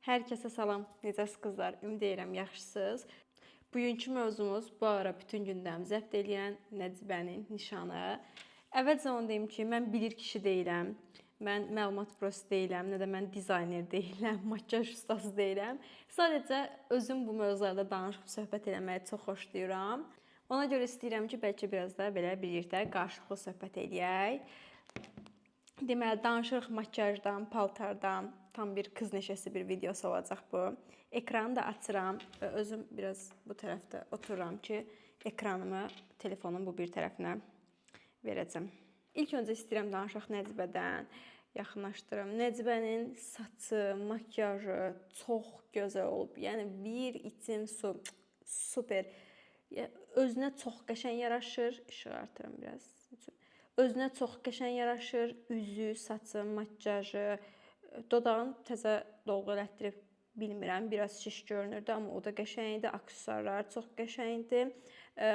Hər kəsə salam, necəsiz qızlar? Ümid edirəm yaxşısınız. Bugünkü mövzumuz bu ara bütün gündəmi zəbt edən Nəcibənin nişanı. Əvvəlcə onu deyim ki, mən bilir kişi deyiləm. Mən məlumat prost deyiləm, nə də mən dizayner deyiləm, makyaj ustası deyiləm. Sadəcə özüm bu mövzularda danışıb söhbət etməyi çox xoşlayıram. Ona görə istəyirəm ki, bəlkə biraz da belə birlikdə qarşılıqlı söhbət edək. Deməli, danışırıq makyajdan, paltardan. Tam bir qız neşəsi bir videosu olacaq bu. Ekranı da açıram və özüm biraz bu tərəfdə otururam ki, ekranımı telefonun bu bir tərəfinə verəcəm. İlk öncə istəyirəm danışaq Nəcibədən. Yaxınlaşdırım. Nəcibənin saçı, makyajı çox gözəl olub. Yəni bir içim su, super. Özünə çox qəşəng yaraşır. İşığı artırım biraz. Özünə çox qəşəng yaraşır. Üzü, saçı, makyajı, dodağını təzə dolğu elətdirib bilmirəm. Biraz şiş görünürdü, amma o da qəşəngdir. Aksesuarlar çox qəşəngdir.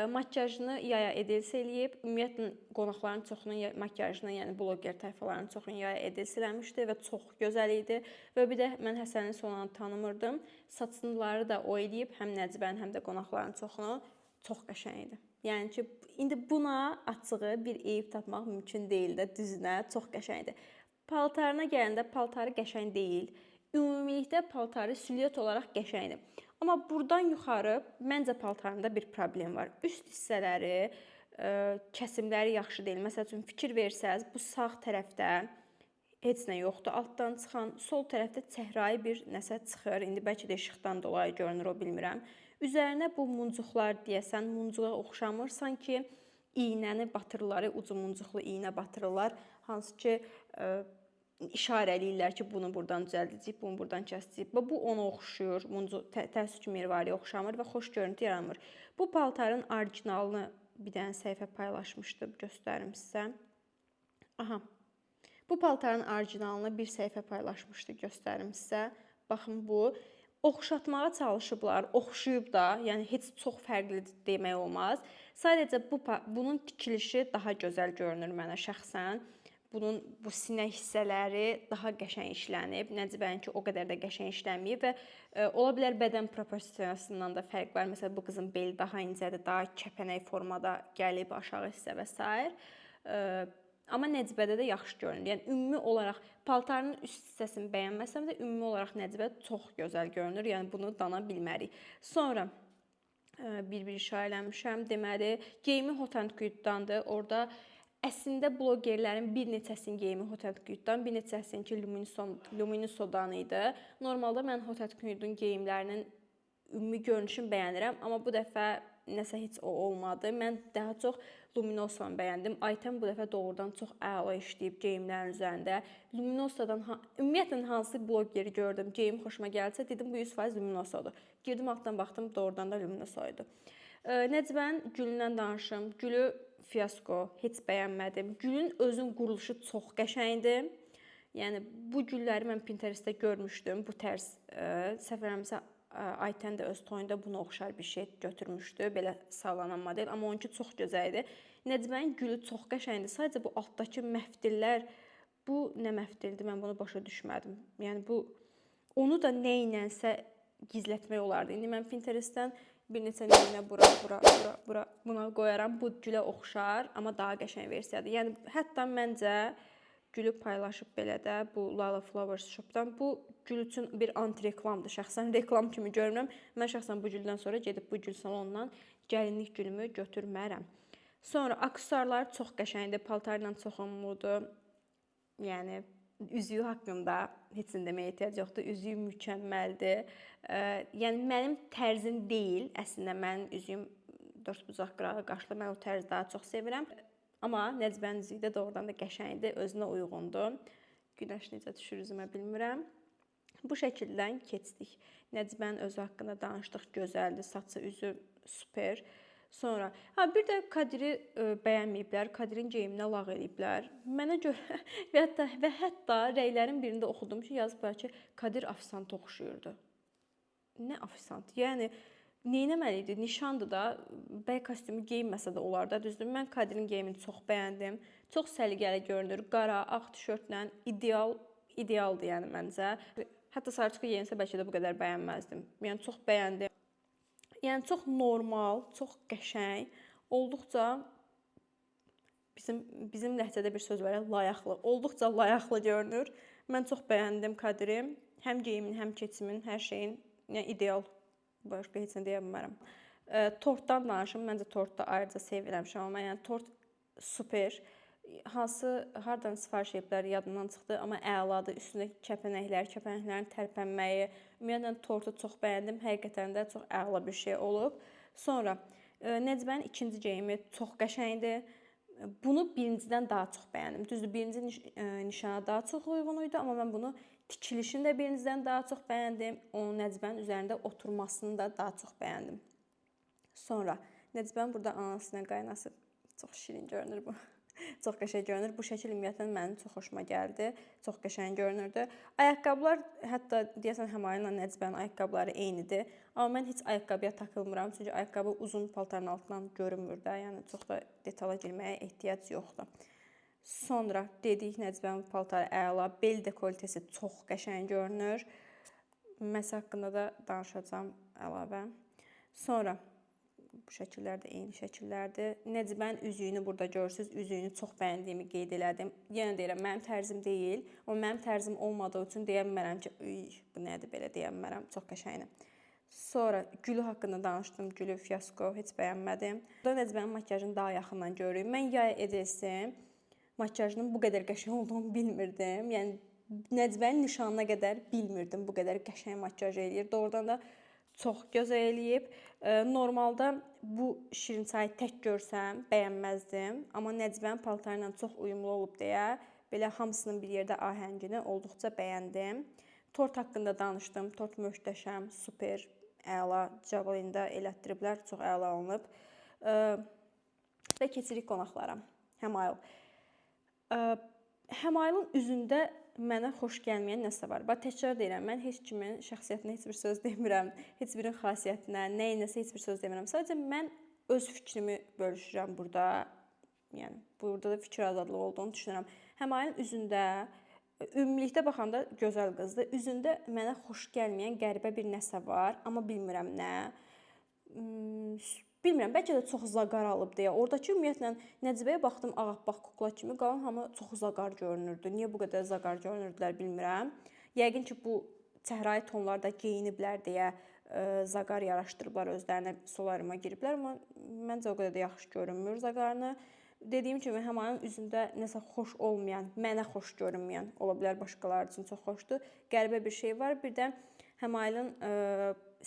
Makyajını Yaya Edels eləyib. Ümumiyyətlə qonaqların çoxunun makyajını, yəni bloger tayfalarının çoxunu Yaya Edels eləmişdi və çox gözəl idi. Və bir də mən Həsənin Sonanı tanımırdım. Saçları da o eləyib, həm Nəcibənin, həm də qonaqların çoxunu. Çox qəşəng idi. Yəni ki, indi buna açığı bir eyib tapmaq mümkün deyil də, düzünə çox qəşəngdir. Paltarına gələndə paltarı qəşəng deyil. Ümumilikdə paltarı silüet olaraq qəşəngdir. Amma buradan yuxarı məncə paltarında bir problem var. Üst hissələri, kəsimləri yaxşı deyil. Məsəl üçün fikir versəz, bu sağ tərəfdə heç nə yoxdur. Altdan çıxan, sol tərəfdə çəhrayı bir nəsə çıxır. İndi bəlkə də işıqdan dolayı görünür, o bilmirəm. Üzərinə bu muncuqlar deyəsən, muncuğa oxşamır. Sanki iynəni batırırlar, ucu muncuqlu iynə batırırlar. Hansı ki, işarə eləyirlər ki, bunu buradan düzəldəcəyik, bunu buradan kəsəcəyik. Bu ona oxşuyur. Təəssüf ki, mirvariyə oxşamır və xoş görüntü yaranmır. Bu paltarın orijinalını bir dənə səhifə paylaşmışdım, göstərim sizə. Aha. Bu paltarın orijinalını bir səhifə paylaşmışdı, göstərim sizə. Baxın bu. Oxşatmağa çalışıblar, oxşuyub da, yəni heç çox fərqlidir demək olmaz. Sadəcə bunun tikilişi daha gözəl görünür mənə şəxsən. Bunun bu sinə hissələri daha qəşəng işlənib. Nəcibəninki o qədər də qəşəng işlənməyib və ola bilər bədən proporsiyasından da fərq var. Məsələn, bu qızın beli daha incədir, daha kəpənək formada gəlib aşağı hissə və s. Amma Nəcibədə də yaxşı görünür. Yəni ümumi olaraq paltarın üst hissəsini bəyənməsəm də ümumi olaraq Nəcibə çox gözəl görünür. Yəni bunu dana bilmərik. Sonra bir-bir işarə eləmişəm. Deməli, geyimi Hot and Good'dandır. Orada əslində blogerlərin bir neçəsinin geyimi Hot and Good'dan, bir neçəsininki Luminiso'dan idi. Normalda mən Hot and Good'un geyimlərinin ümumi görünüşünü bəyənirəm, amma bu dəfə nəsə heç o olmadı. Mən daha çox Luminoso'nu bəyəndim. Aytən bu dəfə doğrudan çox əla işləyib geyimlərin üzərində. Luminoso'dan ümumiyyətlə hansı blogeri gördüm, geyim xoşuma gəlsə, dedim bu 100% Luminoso'dur. Girdim altdan baxdım, doğrudan da Luminoso idi. Nəcibənin gülündən danışım. Gülü fiyasko, heç bəyənmədim. Gülün özün quruluşu çox qəşəngdir. Yəni bu gülləri mən Pinterestdə görmüşdüm. Bu tərz səhv eləmirəmsə Aytən də öz toyunda buna oxşar bir şey götürmüşdü. Belə sallanan model, amma onunki çox gözəl idi. Nəcibənin gülü çox qəşəngdir. Sadəcə bu altdakı məftillər, bu nə məftildir, mən bunu başa düşmədim. Yəni bu onu da nə ilənsə gizlətmək olardı. İndi mən Pinterestdən bir neçə nümunə bura buna qoyaram. Bu gülə oxşar, amma daha qəşəng versiyadır. Yəni hətta məncə gülü paylaşıb belə də bu Lala Flowers Shop'dan bu gül üçün bir anti-reklamdır. Şəxsən reklam kimi görmürəm. Mən şəxsən bu güldən sonra gedib bu gül salonundan gəlinlik gülümü götürmərəm. Sonra aksesuarlar çox qəşəngdir. Paltarla çox uyumludur. Yəni üzüyü haqqında heç nə deməyə ehtiyac yoxdur. Üzüyü mükəmməldir. Yəni mənim tərzim deyil. Əslində mənim üzüyüm dördbucaq qırağı qaşlı. Mən o tərzi daha çox sevirəm. Amma Nəcibənin üzüyü də doğrudan da qəşəngdir, özünə uyğundur. Günəş necə düşür üzümə bilmirəm. Bu şəkildən keçdik. Nəcibənin özü haqqında danışdıq, gözəldir, saçı, üzü super. Sonra, bir də Kadiri bəyənməyiblər, Kadirin geyiminə lağ eləyiblər. Mənə görə və hətta rəylərin birində oxudum ki, yazıblar ki, Kadir afisant oxşuyurdu. Nə afisant? Yəni neynəməli idi? Nişandır da, bəy kostyumu geyinməsə də olar da, düzdür. Mən Kadirin geyimini çox bəyəndim. Çox səliqəli görünür. Qara, ağ tişörtlə idealdır yəni məncə. Hətta sarçıqı yeyinsə bəlkə də bu qədər bəyənməzdim. Yəni çox bəyəndim. Yəni çox normal, çox qəşəng, olduqca bizim ləhcədə bir söz var, layaqlı. Olduqca layaqlı görünür. Mən çox bəyəndim kadri. Həm geyimin, həm keçimin, hər şeyin, yəni ideal. Başqa heç nə deyə bilmərəm. Tortdan danışım. Məncə tortda ayrıca sevirəm amma yəni tort super. Hardan sifariş ediblər yadımdan çıxdı, amma əladır. Üstündəki kəpənəklərin tərpənməyi, ümumiyyətlə tortu çox bəyəndim. Həqiqətən də çox əla bir şey olub. Sonra Nəcbənin ikinci geyimi çox qəşəngdir. Bunu birincidən daha çox bəyəndim. Düzdür, birinci nişana daha çox uyğun idi, amma mən bunu tikilişini də birincidən daha çox bəyəndim. Onun Nəcbənin üzərində oturmasını da daha çox bəyəndim. Sonra Nəcbənin burada anasına qaynası çox şirin görünür bu. Çox qəşəng görünür. Bu şəkil ümumiyyətlə mənim çox xoşuma gəldi. Çox qəşəng görünürdü. Ayaqqabılar hətta deyəsən Həmayla Nəcbənin ayaqqabıları eynidir. Amma mən heç ayaqqabıya takılmıram. Çünki ayaqqabı uzun paltarın altından görünmür də. Yəni çox da detala girməyə ehtiyac yoxdur. Sonra dedik Nəcbənin paltarı əla. Bel dekoltesi çox qəşəng görünür. Məsə haqqında da danışacağam əlavə. Sonra bu şəkillər də eyni şəkillərdir. Nəcbənin üzüyünü burada görürsünüz. Üzüyünü çox bəyəndiyimi qeyd elədim. Yenə deyirəm, mənim tərzim deyil. O mənim tərzim olmadığı üçün deyə bilmərəm ki, bu nədir belə deyə bilmərəm. Çox qəşəngdir. Sonra gülü haqqında danışdım. Gülü fiyasko heç bəyənmədim. Burada Nəcbənin makyajını daha yaxından görürük. Mən yay edirsim. Makyajının bu qədər qəşəng olduğunu bilmirdim. Yəni Nəcbənin nişanına qədər bilmirdim bu qədər qəşəng makyaj eləyir. Doğrudan da çox gözəl eləyib. Normalda bu şirin çayı tək görsəm bəyənməzdim. Amma Nəcbənin paltarı ilə çox uyumlu olub deyə belə hamısının bir yerdə ahəngini olduqca bəyəndim. Tort haqqında danışdım. Tort möhtəşəm, super, əla. Javelin-də elətdiriblər, çox əla olunub. Və keçirik qonaqlara. Həmayl. Həmaylın üzündə mənə xoş gəlməyən nəsə var. Təkrar deyirəm, mən heç kimin şəxsiyyətinə heç bir söz demirəm, heç birin xasiyyətinə, nəyinəsə heç bir söz demirəm. Sadəcə mən öz fikrimi bölüşürəm burada. Yəni burada da fikir azadlığı olduğunu düşünürəm. Həmayın üzündə ümumilikdə baxanda gözəl qızdır. Üzündə mənə xoş gəlməyən qəribə bir nəsə var, amma bilmirəm nə. Bilmirəm, bəlkə də çox zaqar alıb deyə. Oradakı ümumiyyətlə Nəcbəyə baxdım, ağappaq kukla kimi, qalan hamı çox zaqar görünürdü. Niyə bu qədər zaqar görünürdülər bilmirəm. Yəqin ki, bu çəhrayı tonlarda geyiniblər deyə zaqar yaraşdırıblar özlərinə, solaryuma giriblər, amma məncə o qədər də yaxşı görünmür zaqarını. Dediyim kimi, Həmayın üzündə nəsə xoş olmayan, mənə xoş görünməyən, ola bilər başqaları üçün çox xoşdur. Qəribə bir şey var. Bir də Həmayın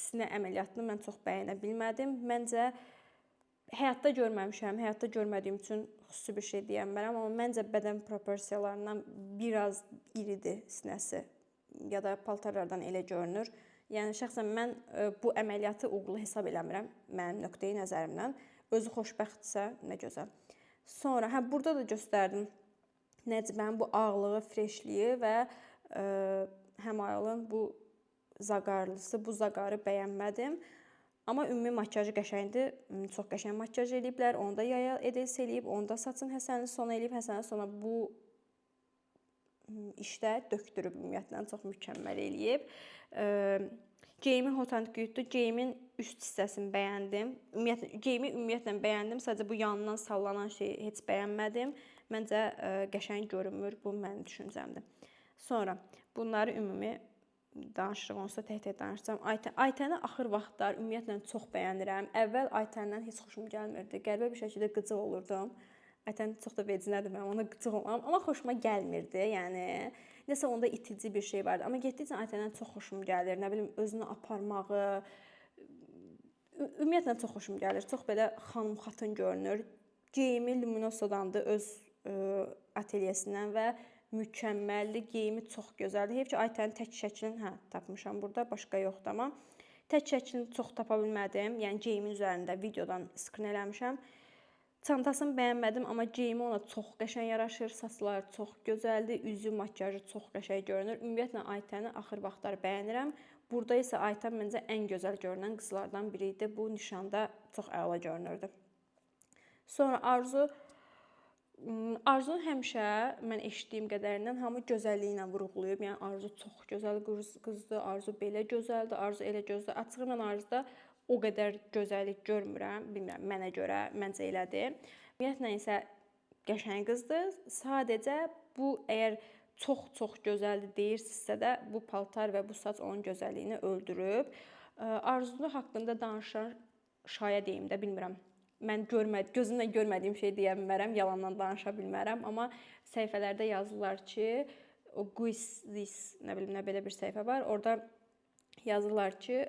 sinə əməliyyatını mən çox bəyənə bilmədim. Məncə həyatda görməmişəm, həyatda görmədiyim üçün xüsusi bir şey deyə bilmərəm, amma məncə bədən proporsiyalarından biraz iridir sinəsi ya da paltarlardan elə görünür. Yəni şəxsən mən bu əməliyyatı uğurlu hesab eləmirəm mənim nöqteyi nəzərimdən. Özü xoşbəxtdirsə nə gözəl. Sonra burada da göstərdim Nəcbənin bu ağlığı, freşliyi və Həmayın bu zaqarlısı, bu zaqarı bəyənmədim. Amma ümumi makyajı qəşəngdir. Çox qəşəng makyaj eləyiblər. Onu da yaya edils eləyib. Onu da saçın həsəni sona eləyib. Həsəni sona bu işdə döktürüb ümumiyyətlə. Çox mükəmməl eləyib. Geyimi hot and cute-dur. Geyimin üst hissəsini bəyəndim. Geyimi ümumiyyətlə bəyəndim. Sadəcə bu yanından sallanan şeyi heç bəyənmədim. Məncə qəşəng görünmür. Bu mənim düşüncəmdir. Sonra bunları ümumi danışırıq, onsuz da tək-tək danışacağam. Aytəni axır vaxtlar ümumiyyətlə çox bəyənirəm. Əvvəl Aytəndən heç xoşum gəlmirdi. Qəribə bir şəkildə qıcıq olurdum. Aytən çox da vecinədir, mən ona qıcıq olmam. Amma xoşuma gəlmirdi. Yəni nəsə onda itici bir şey vardı. Amma getdikcə Aytəndən çox xoşum gəlir. Nə bilim, özünü aparmağı ümumiyyətlə çox xoşum gəlir. Çox belə xanım xatın görünür. Geyimi Luminosodandır öz ateliyesindən və mükəmməlli, geyimi çox gözəldir. Heyf ki, Aytənin tək şəklini tapmışam burada, başqa yoxdur amma. Tək şəklini çox tapa bilmədim. Yəni geyimin üzərində videodan skrin eləmişəm. Çantasını bəyənmədim, amma geyimi ona çox qəşəng yaraşır. Saçları çox gözəldir, üzü, makyajı çox qəşəng görünür. Ümumiyyətlə Aytəni axır vaxtlar bəyənirəm. Burada isə Aytən məncə ən gözəl görünən qızlardan biri idi. Bu nişanda çox əla görünürdü. Sonra Arzu Arzunu həmişə mən eşitdiyim qədərindən hamı gözəlliyi ilə vurğulayıb. Yəni Arzu çox gözəl qızdır, Arzu belə gözəldir, Arzu elə gözəldir. Açığı mən Arzuda o qədər gözəllik görmürəm. Bilmirəm, mənə görə, məncə elədir. Ümumiyyətlə isə qəşəng qızdır. Sadəcə bu əgər çox gözəldir deyirsinizsə də bu paltar və bu saç onun gözəlliyini öldürüb. Arzu haqqında danışan şaya deyim də bilmirəm. Mən gözümlə görmədiyim şey deyə bilmərəm, yalandan danışa bilmərəm, amma səhifələrdə yazırlar ki, o quiz this, nə bilim, nə belə bir səhifə var. Orada yazırlar ki,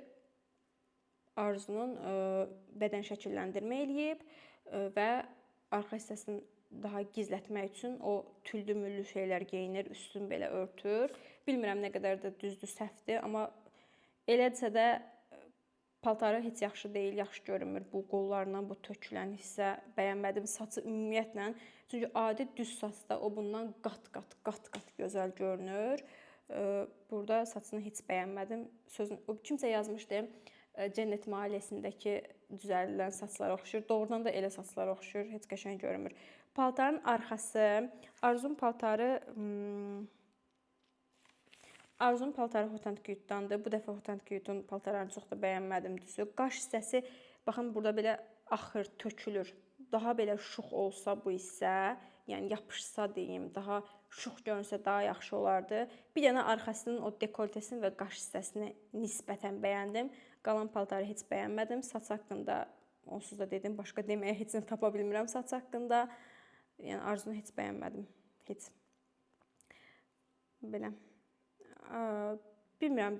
Arzunun bədən şəkilləndirmə eləyib və arxa hissəsini daha gizlətmək üçün o tüllü-müllü şeylər geyinir, üstünü belə örtür. Bilmirəm nə qədər də düzdür, səhvdir, amma elədirsə də paltarı heç yaxşı deyil, yaxşı görünmür. Bu qollarından bu tökülən hissə bəyənmədim. Saçı ümumiyyətlə, çünki adi düz saçda o bundan qat-qat gözəl görünür. Burada saçını heç bəyənmədim. Kimsə yazmışdı, Cənnətim ailəsindəki düzəldilən saçlara oxşuyur. Doğrudan da elə saçlara oxşuyur, heç qəşəng görünmür. Paltarın arxası, Arzunun paltarı Hot and Cute'dandır. Bu dəfə Hot and Cute'un paltarlarını çox da bəyənmədim düzü. Qaş hissəsi, baxın burada belə axır, tökülür. Daha belə şux olsa bu hissə, yəni yapışsa deyim, daha şux görünsə daha yaxşı olardı. Bir dənə arxasının o dekoltesini və qaş hissəsini nisbətən bəyəndim. Qalan paltarı heç bəyənmədim. Saç haqqında onsuz da dedim, başqa deməyə heç nə tapa bilmirəm saç haqqında. Yəni Arzunu heç bəyənmədim. Heç. Belə. Bilmirəm,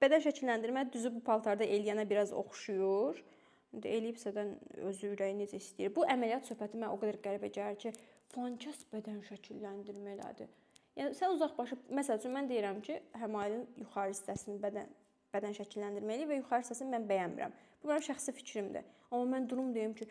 bədən şəkilləndirmə düzü bu paltarda eləyənə biraz oxşuyur. Eləyibsə də özü ürəyi necə istəyir. Bu əməliyyat söhbəti mənə o qədər qəribə gəlir ki, fankəs bədən şəkilləndirmə elədi. Yəni sən uzaqbaşı, məsəl üçün mən deyirəm ki, həmailin yuxarı hissəsini bədən şəkilləndirmə eləyir və yuxarı hissəsini mən bəyənmirəm. Bu mənim şəxsi fikrimdir. Amma mən durum deyim ki,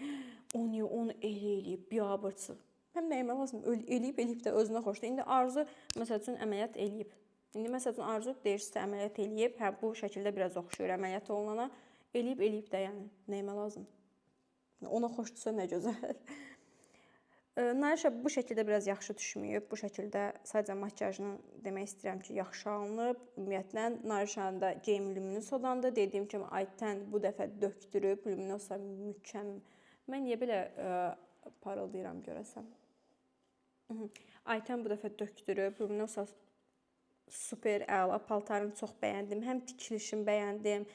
o niyə onu elə eləyib, biabırçı. Mən nəyimə lazım, eləyib də özünə xoşdur. İndi Arzu məsəl üçün əməliyyat eləyib. İndi məsəl üçün Arzu deyirsə əməliyyat eləyib, hə bu şəkildə biraz oxşuyur əməliyyat olunana. Eləyib də yəni nəyimə lazım? Ona xoşdursa nə gözəl. Narişa bu şəkildə biraz yaxşı düşməyib. Bu şəkildə sadəcə makyajını demək istəyirəm ki, yaxşı alınıb. Ümumiyyətlə Narişanın da geyimi Luminosodandır. Dediyim kimi Aytən bu dəfə dökdürüb. Luminosa mükəmməl. Mən niyə belə parıldayıram görəsəm? Aytən bu dəfə dökdürüb. Luminosa super əla. Paltarını çox bəyəndim. Həm tikilişini bəyəndim,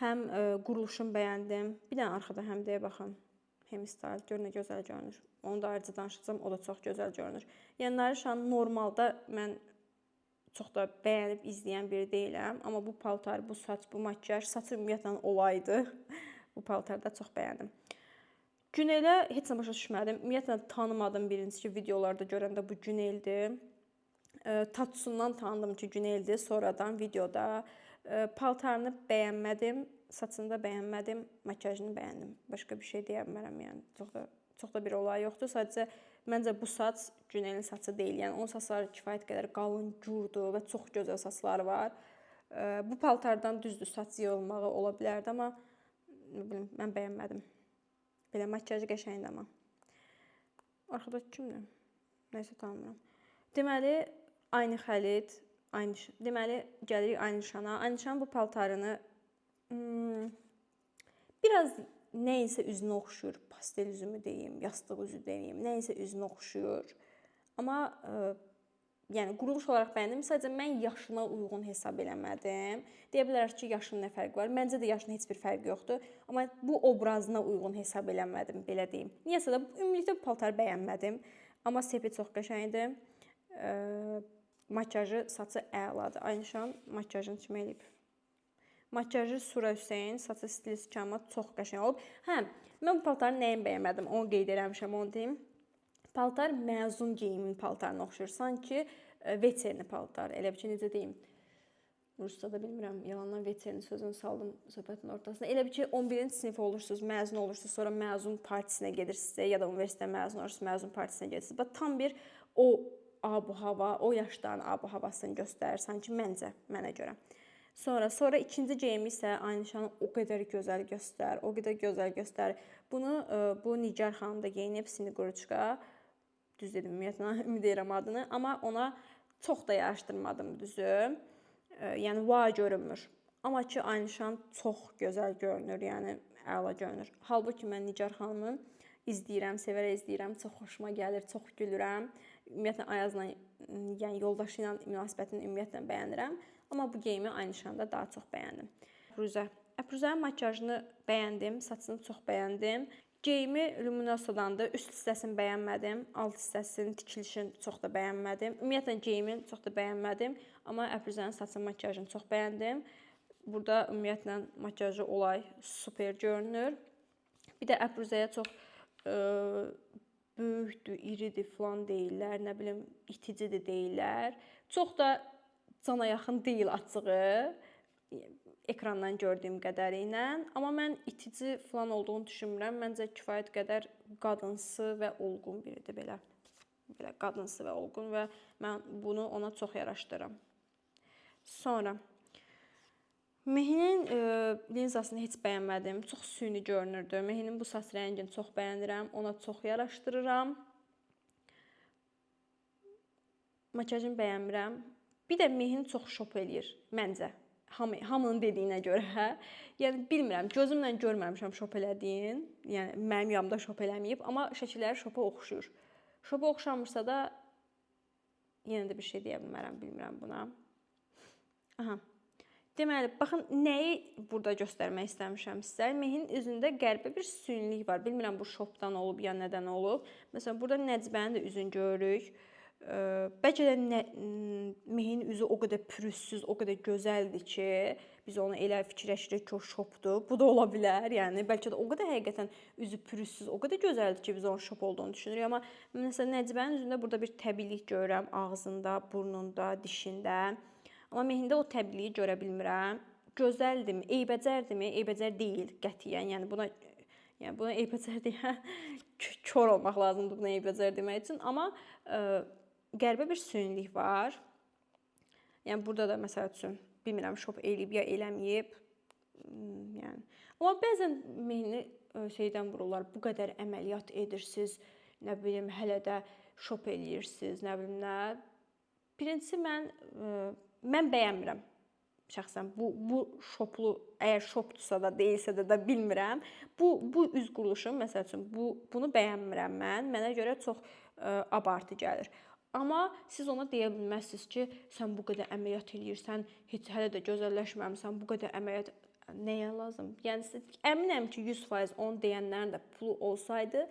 həm quruluşunu bəyəndim. Bir dənə arxada həm deyə baxın. Hemistyle gör nə gözəl görünür. Onu da ayrıca danışacağam. O da çox gözəl görünür. Yəni Narişanı normalda mən çox da bəyənib izləyən biri deyiləm. Amma bu paltar, bu saç, bu makyaj, saçı ümumiyyətlə olaydı. Bu paltarda çox bəyəndim. Günelə heç nə başa düşmədim. Ümumiyyətlə tanımadım birincisi videolarda görəndə bu Güneldir. Tatusundan tanıdım ki, Güneldir. Sonradan videoda paltarını bəyənmədim. Saçını da bəyənmədim, makyajını bəyəndim. Başqa bir şey deyə bilmərəm, yəni çox da bir olay yoxdur. Sadəcə məncə bu saç Günelin saçı deyil. Yəni onun saçları kifayət qədər qalın, gurdur və çox gözəl saçları var. Bu paltardan düzdür saç yığılmağı ola bilərdi, amma nə bilim mən bəyənmədim. Belə makyajı qəşəngdir amma. Arxadakı kimdir? Nəsə tanımıram. Deməli Aynı Xəlid, deməli gəlirik Aynişana. Aynişanın bu paltarını biraz nəyinsə üzünə oxşuyur. Pastel üzümü deyim, yastıq üzü deyim, nəyinsə üzünə oxşuyur. Amma yəni quruluş olaraq bəyəndim. Sadəcə mən yaşına uyğun hesab eləmədim. Deyə bilərlər ki, yaşının nə fərqi var? Məncə də yaşının heç bir fərqi yoxdur. Amma bu obrazına uyğun hesab eləmədim, belə deyim. Niyəsə də ümumiyyətlə bu paltarı bəyənmədim. Amma sepi çox qəşəngdir. Makyajı, saçı əladır. Aynişan makyajını kimi eləyib. Makyajı Sura Hüseyn, saçı stilist Kəmal çox qəşəng olub. Hə, mən bu paltarı nəyin bəyənmədim? Onu qeyd eləmişəm, onu deyim. Paltar məzun geyimin paltarına oxşuyur. Sanki veterni paltar. Elə bir ki, necə deyim? Ruscada bilmirəm, yalandan veterni sözünü saldım söhbətin ortasına. Elə bir ki, 11-ci sinif olursunuz, məzun olursunuz, sonra məzun partisinə gedirsinizsə, ya da universitetdə məzun olursunuz, məzun partisinə gedirsiniz. Bax, tam bir o abu-hava, o yaşların abu-havasını göstərir, sanki məncə, mənə görə. Sonra ikinci geyimi isə Aynişanı o qədər gözəl göstərir, o qədər gözəl göstərir. Bunu bu Nigar xanım da geyinib, Siniqoruçka. düz dedim ümumiyyətlə, ümid edirəm adını, amma ona çox da yaraşdırmadım düzü. Yəni vay görünmür. Amma ki Aynişan çox gözəl görünür, yəni əla görünür. Halbuki mən Nigar xanımı izləyirəm, sevərək izləyirəm, çox xoşuma gəlir, çox gülürəm. Ümumiyyətlə Ayazla, yəni yoldaşı ilə münasibətini ümumiyyətlə bəyənirəm, amma bu geyimi Aynişanda daha çox bəyəndim. Əfruzənin makiyajını bəyəndim, saçını çox bəyəndim. Geyimi Luminousadandır. Üst hissəsini bəyənmədim, alt hissəsinin tikilişini çox da bəyənmədim. Ümumiyyətlə geyimi çox da bəyənmədim, amma Əfruzənin saçını, makiyajını çox bəyəndim. Burada ümumiyyətlə makiyajı olay super görünür. Bir də Əfruzəyə çox böyükdür, iridir falan deyirlər, nə bilim iticidir deyirlər. Çox da cana yaxın deyil açığı, ekrandan gördüyüm qədərilə. Amma mən itici falan olduğunu düşünmürəm. Məncə kifayət qədər qadınsı və olğun biridir belə. Belə qadınsı və olğun və mən bunu ona çox yaraşdırıram. Sonra Mehinin linzasını heç bəyənmədim. Çox süni görünürdü. Mehinin bu saç rəngini çox bəyənirəm. Ona çox yaraşdırıram. Makiyajını bəyənmirəm. Bir də Mehini çox şop eləyir məncə. Hamının dediyinə görə. Yəni bilmirəm, gözümlə görməmişəm şop elədiyin. Yəni mənim yanımda şop eləməyib, amma şəkilləri şopa oxşuyur. Şopa oxşamırsa da yenə də bir şey deyə bilmirəm buna. Aha. Deməli, baxın nəyi burada göstərmək istəmişəm sizə. Mehinin üzündə qəribə bir sünilik var. Bilmirəm bu şopdan olub ya nədən olub. Məsələn, burada Nəcibənin də üzünü görürük. Bəlkə də Mehinin üzü o qədər pürüzsüz, o qədər gözəldir ki, biz onu elə fikirləşirik ki, o şopdur. Bu da ola bilər. Yəni bəlkə də o qədər həqiqətən üzü pürüzsüz, o qədər gözəldir ki, biz onun şop olduğunu düşünürük. Amma məsələn Nəcibənin üzündə burada bir təbiilik görürəm, ağzında, burnunda, dişində. Amma Mehində o təbiiliyi görə bilmirəm. Gözəldirmi, eybəcərdirmi? Eybəcər deyil qətiyyən. Yəni buna eybəcər deyən kör olmaq lazımdır buna eybəcər demək üçün. Amma qəribə bir sünilik var. Yəni burada da məsəl üçün bilmirəm şop eləyib ya eləməyib. Yəni amma bəzən Mehini şeydən vururlar. Bu qədər əməliyyat edirsiniz, nə bilim hələ də şop eləyirsiniz, nə bilim nə. Birincisi mən bəyənmirəm şəxsən. Bu şoplu, əgər şopdursa da, deyilsə də bilmirəm. Bu üz quruluşu məsəl üçün bunu bəyənmirəm mən. Mənə görə çox abartı gəlir. Amma siz ona deyə bilməzsiniz ki, sən bu qədər əməliyyat eləyirsən, heç hələ də gözəlləşməmisən, bu qədər əməliyyat nəyə lazım? Yəni əminəm ki, 100% onu deyənlərin də pulu olsaydı,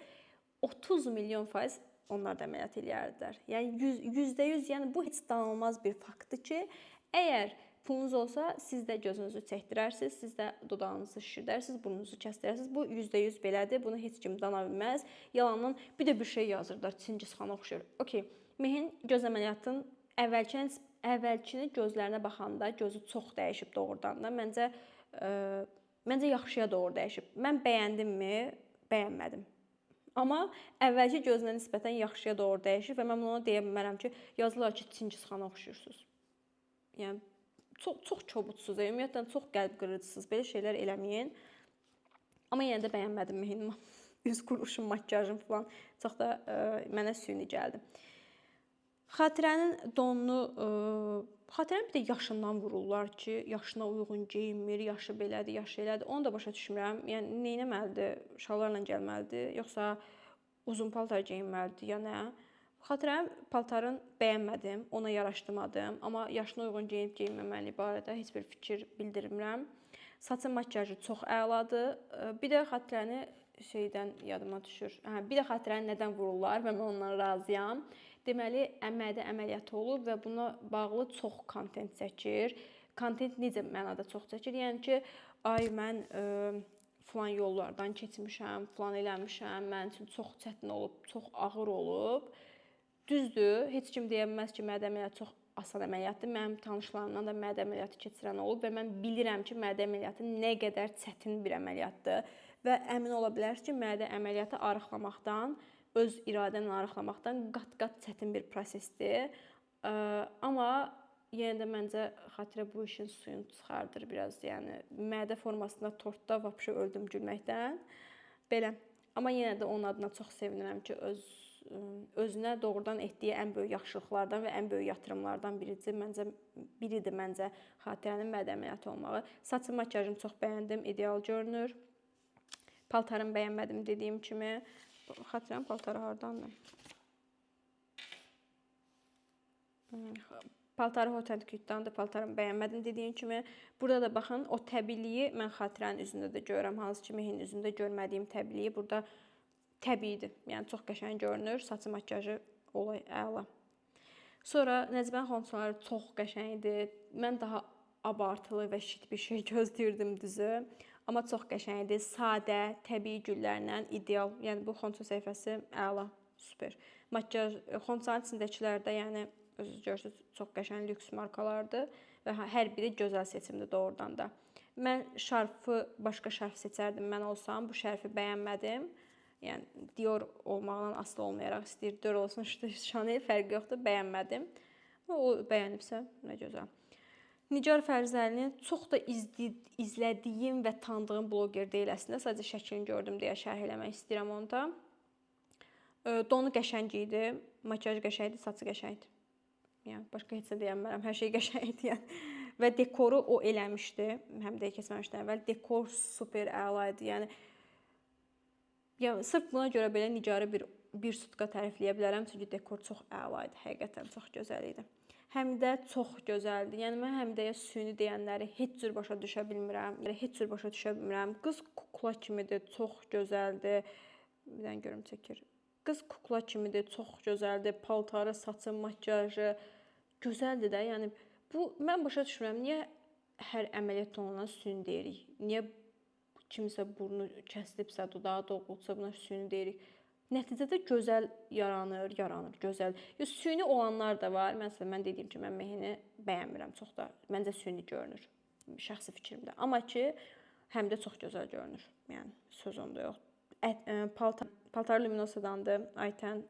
30 milyon faiz onlar da əməliyyat eləyərdilər. Yəni %100, yəni bu heç danılmaz bir faktdır ki, əgər pulunuz olsa, siz də gözünüzü çəkdirərsiniz, siz də dodağınızı şişirdərsiniz, burnunuzu kəsdirərsiniz. Bu %100 belədir. Bunu heç kim dana bilməz. Yalandan bir də bir şey yazırlar, Çingizxana oxşuyur. Okay. Mehin göz əməliyyatının əvvəlkini gözlərinə baxanda gözü çox dəyişib doğrudan da. Məncə yaxşıya doğru dəyişib. Mən bəyəndimmi? Bəyənmədim. Amma əvvəlki gözünə nisbətən yaxşıya doğru dəyişib və mən ona deyə bilmərəm ki, yazırlar ki, Çingizxana oxşuyursunuz. Yəni çox kobudsuz, ümumiyyətlə çox qəlb qırıcısınız. Belə şeylər eləməyin. Amma yenə də bəyənmədim Mehin üz quruluşum, makiyajım falan çox da mənə süni gəldi. Xatirənin donunu, Xatirənin bir də yaşından vururlar ki, yaşına uyğun geyinmir, yaşı belədir, yaşı elədir. Onu da başa düşmürəm. Yəni neynəməlidir? Şallarla gəlməlidir, yoxsa uzun paltar geyinməlidir ya nə? Xatirənin paltarın bəyənmədim, ona yaraşdırmadım. Amma yaşına uyğun geyinib geyinməməliyi barədə heç bir fikir bildirmirəm. Saçın makiyajı çox əladır. Bir də Xatirəni şeydən yadıma düşür. Bir də Xatirəni nədən vururlar və mən ondan razıyam. Deməli, mədə əməliyyatı olub və buna bağlı çox kontent çəkir. Kontent necə mənada çox çəkir? Yəni ki, ay mən falan yollardan keçmişəm, falan eləmişəm, mənim üçün çox çətin olub, çox ağır olub. Düzdür, heç kim deyə bilməz ki, mədə əməliyyatı çox asan əməliyyatdır. Mənim tanışlarımdan da mədə əməliyyatı keçirən olub və mən bilirəm ki, mədə əməliyyatı nə qədər çətin bir əməliyyatdır və əmin ola bilərsiniz ki, mədə əməliyyatı arıqlamaqdan, öz iradəni arıqlamaqdan qat-qat çətin bir prosesdir. Amma yenə də məncə Xatirə bu işin suyunu çıxardır biraz. Yəni mədə formasında tortda vəbşə öldüm gülməkdən. Belə. Amma yenə də onun adına çox sevinirəm ki, öz özünə doğrudan etdiyi ən böyük yaxşılıqlardan və ən böyük yatırımlardan biridir məncə Xatirənin mədə əməliyyatı olmağı. Saçım, makiyajım çox bəyəndim, ideal görünür. Paltarımı bəyənmədim dediyim kimi. Xatirənin paltarı hardandır? Paltarı Hot and Cute'dandır. Paltarımı bəyənmədim dediyim kimi. Burada da baxın, o təbiiliyi mən Xatirənin üzündə də görürəm. Hansı ki, Mehin üzündə görmədiyim təbiiliyi burada təbiidir. Yəni çox qəşəng görünür. Saçı, makiyajı olay əla. Sonra Nəcibənin xonçaları çox qəşəngdir. Mən daha abartılı və şit bir şey gözləyirdim düzü. Amma çox qəşəngdir. Sadə, təbii güllərlə ideal. Yəni bu xonça səhifəsi əla, super. Makiyaj xonçanın içindəkilər də yəni özünüz görürsünüz çox qəşəng lüks markalardır və hər biri gözəl seçimdir doğrudan da. Mən şarfı, başqa şarf seçərdim mən olsam. Bu şərfi bəyənmədim. Yəni Dior olmaqdan asılı olmayaraq istəyir Dior olsun, Chanel fərqi yoxdur, bəyənmədim. O bəyənibsə nə gözəl. Nigar Fərzəlini çox da izlədiyim və tanıdığım bloger deyil əslində. Sadəcə şəklini gördüm deyə şərh eləmək istəyirəm onda. Donu qəşəng idi, makiyaj qəşəngdir, saçı qəşəngdir. Yəni başqa heç nə deyə bilmərəm. Hər şey qəşəngdir yəni. Və dekoru o eləmişdi. Həm də keçməmişdən əvvəl dekor super əla idi. Yəni sırf buna görə belə Nigarı bir sutka tərifləyə bilərəm. Çünki dekor çox əla idi. Həqiqətən çox gözəl idi. Həmidə çox gözəldir. Yəni mən Həmidəyə süni deyənləri heç cür başa düşə bilmirəm. Qız kukla kimidir, çox gözəldir. Bir dənə görüm çəkir. Qız kukla kimidir, çox gözəldir. Paltarı, saçı, makiyajı gözəldir də. Yəni bu mən başa düşmürəm. Niyə hər əməliyyat olunan süni deyirik? Niyə kimsə burnu kəsilibsə, dodağı doğulsa buna süni deyirik? Nəticədə gözəl yaranır, gözəl. Süni olanlar da var. Məsələn, mən dediyim kimi, mən Mehini bəyənmirəm çox da. Məncə süni görünür, şəxsi fikrimdə. Amma ki, həm də çox gözəl görünür. Yəni, söz onda yox. Paltarı Luminosadandır, Aytən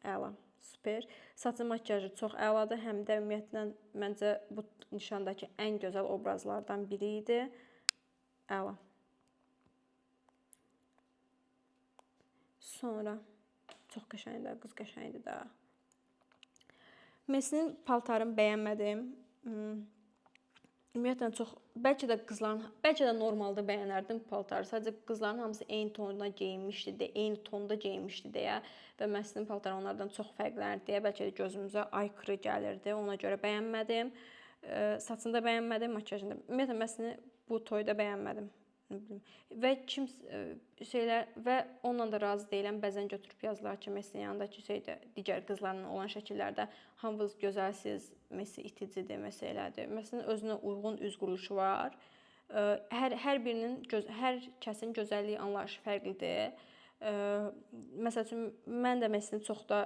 əla, super. Saçın makiyajı çox əladır. Həm də ümumiyyətlə, məncə bu nişandakı ən gözəl obrazlardan biri idi. Əla. Sonra çox qəşəngdir, qız qəşəngdir də. Mesinin paltarını bəyənmədim. Ümumiyyətlə çox, bəlkə də normalda bəyənərdim paltarı. Sadəcə qızların hamısı eyni tonda geyinmişdi deyə və Mesinin paltarı onlardan çox fərqlənirdi deyə bəlkə də gözümüzə aykırı gəlirdi. Ona görə bəyənmədim. Saçını da bəyənmədim, makiyajını da. Ümumiyyətlə Mesini bu toyda bəyənmədim. Və və onunla da razı deyiləm. Bəzən götürüb yazılar ki, Mesinin yanındakı digər qızlarla olan şəkillərdə hamınız gözəlsiniz, Mesi iticidir, Mesi elədir. Mesinin özünə uyğun üz quruluşu var. Hər kəsin gözəllik anlayışı fərqlidir. Məsəl üçün, mən də Mesini çox da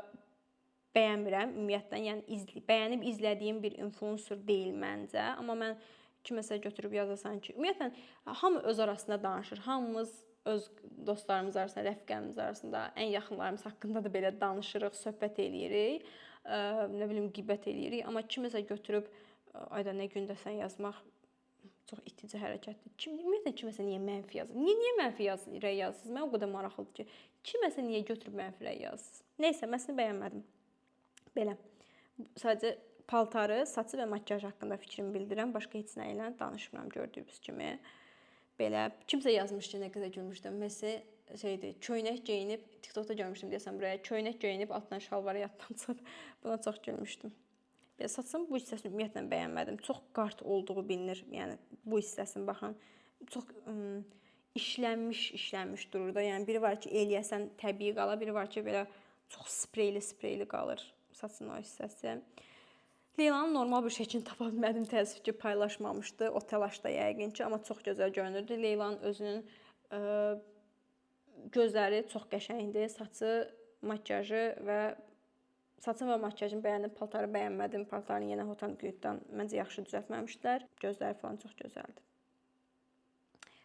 bəyənmirəm ümumiyyətlə. Yəni bəyənib izlədiyim bir influencer deyil məncə. Amma mən kiməsə götürüb yazasan ki, ümumiyyətlə, hamı öz arasında danışır. Hamımız öz dostlarımız arasında, rəfiqəmiz arasında, ən yaxınlarımız haqqında da belə danışırıq, söhbət eləyirik, nə bilim, qibət eləyirik. Amma kiməsə götürüb, ayda nə gündəsən yazmaq çox itici hərəkətdir. Ümumiyyətlə, kiməsə niyə mənfi yazır? Niyə mənfi rəy yazırsınız? Mən o qədər maraqlıdır ki, kiməsə niyə götürüb mənfi rəy yazırsınız? Neysə, məsələni bəyənmədim. Belə, sadəcə paltarı, saçı və makiyaj haqqında fikrimi bildirirəm. Başqa heç nə ilə danışmıram gördüyünüz kimi. Belə, kimsə yazmış ki, nə qədər gülmüşdüm. Məsələn, köynək geyinib, TikTokda görmüşdüm deyəsən buraya, köynək geyinib altdan şalvarı yaddan çıxıb. Buna çox gülmüşdüm. Belə, saçın bu hissəsini ümumiyyətlə bəyənmədim. Çox qart olduğu bilinir. Yəni, bu hissəsini baxın, çox işlənmiş durur da. Yəni, biri var ki, eləyəsən təbii qalır, biri var ki, belə çox spreyli qalır saçın o hissəsi. Leylanın normal bir şəklini tapa bilmədim, təəssüf ki, paylaşmamışdı. O təlaşda yəqin ki, amma çox gözəl görünürdü. Leylanın özünün gözləri çox qəşəngdir. Saçın və makiyajını bəyəndim, paltarı bəyənmədim. Paltarını yenə Hot and Cute'dan məncə yaxşı düzəltməmişdilər. Gözləri falan çox gözəldir.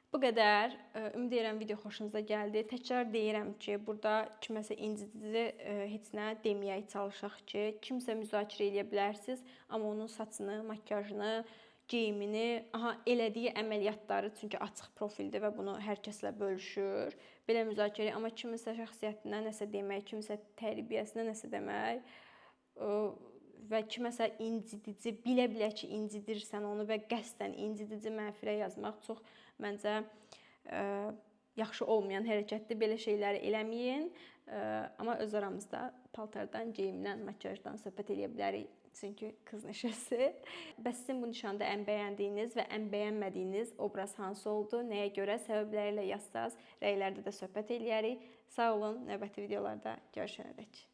Bu qədər. Ümid edirəm video xoşunuza gəldi. Təkrar deyirəm ki, burada kiməsə incidici heç nə deməyə çalışaq ki, kimsə müzakirə edə bilərsiniz, amma onun saçını, makiyajını, geyimini, elədiyi əməliyyatları, çünki açıq profildir və bunu hər kəslə bölüşür. Belə müzakirə, amma kiminsə şəxsiyyətinə nəsə demək, kiminsə tərbiyəsinə nəsə demək və kiməsə incidici, bilə-bilə ki, incidirsən onu və qəsdən incidici mənfirə yazmaq çox məncə yaxşı olmayan hərəkətdir. Belə şeyləri eləməyin. Amma öz aramızda paltardan, geyimdən, makiyajdan söhbət eləyə bilərik. Çünki qız neşəsi. Bəs sizin bu nişanda ən bəyəndiyiniz və ən bəyənmədiyiniz obraz hansı oldu? Nəyə görə? Səbəbləri ilə yazsaz, rəylərdə də söhbət eləyərik. Sağ olun. Növbəti videolarda görüşənədək.